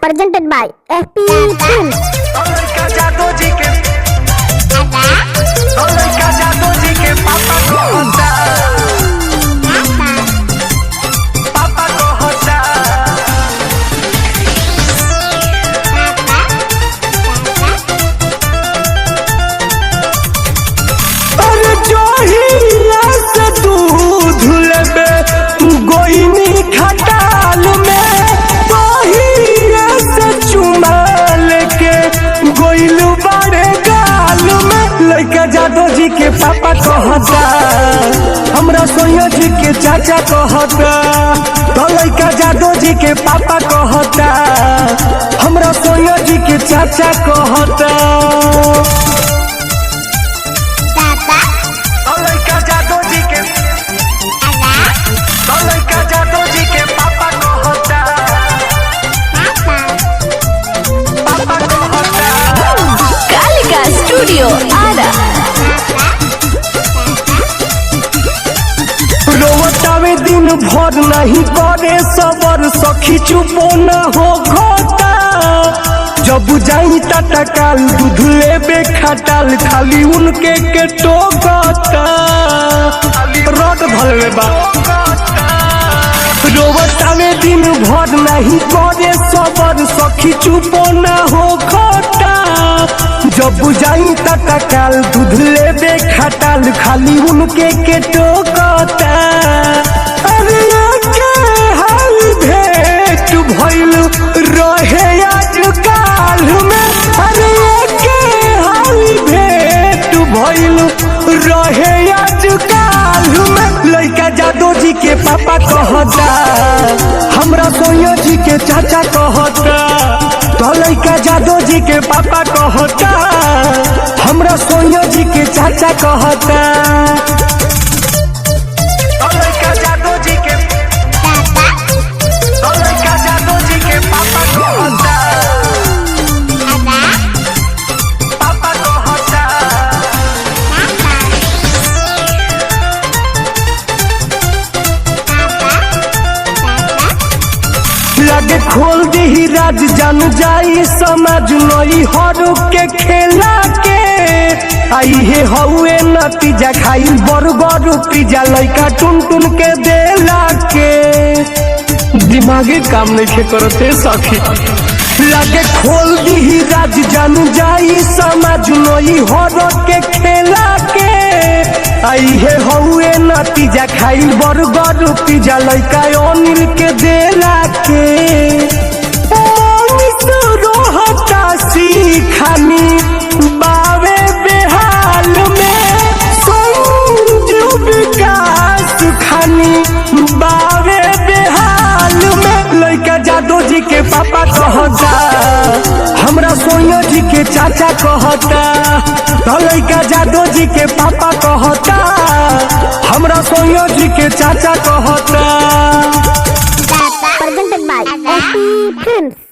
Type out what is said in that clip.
presented by FP Films. पापा को होता अरे जो ही से दूध लेबे गोइनी खटाल में तो ही से चुमा लेके गोइलू बड़े गाल में लड़का जादो जी के पापा कहता हमरा सोनिया जी के चाचा कहता तो लड़का जादो जी के पापा कहता हमरा सोनिया जी के चाचा कहता स्टूडियो आरा रोवतावे दिन भर नहीं करे सबर सखी चुपो न हो घोटा जब जाई टाटा काल दूध लेबे खटाल खाली उनके के टोकता रट भले बा रोवतावे दिन भर नहीं करे सबर सखी चुपो न हो घोटा जब जाई टाटा काल दूध लेबे खटाल खाली उनके के टोकता अरे के हाल भेट भइल रहे आज काल में अरे के हाल भेट भइल रहे आज काल में लड़का जादो जी के पापा कहता हमरा सोनिया जी के चाचा कहता तो लड़का जादो जी के पापा कहता हमरा सोनिया जी के चाचा कहता तो लड़का जादो जी के पापा कहता पापा कहता लगे खोल दी राज जान जाई समझ नई हरू के खेला के आई हे हउए नतीजा खाई बर्गर पिज्जा लइका टुन टुन के देला के दिमागे काम नहीं करते सखी लगे खोल दी राज जान जाई समझ नई हरू के खेला के आई हे हउए नतीजा खाई बर्गर पिज्जा लइका अनिल के देला के खानी बावे बेहाल में संजू विकास खानी बावे बेहाल में लड़का जादो जी के पापा कहता हमरा सोनिया जी के चाचा कहता तो लड़का जादो जी के पापा कहता हमरा सोनिया जी के चाचा कहता Presented by FP Films.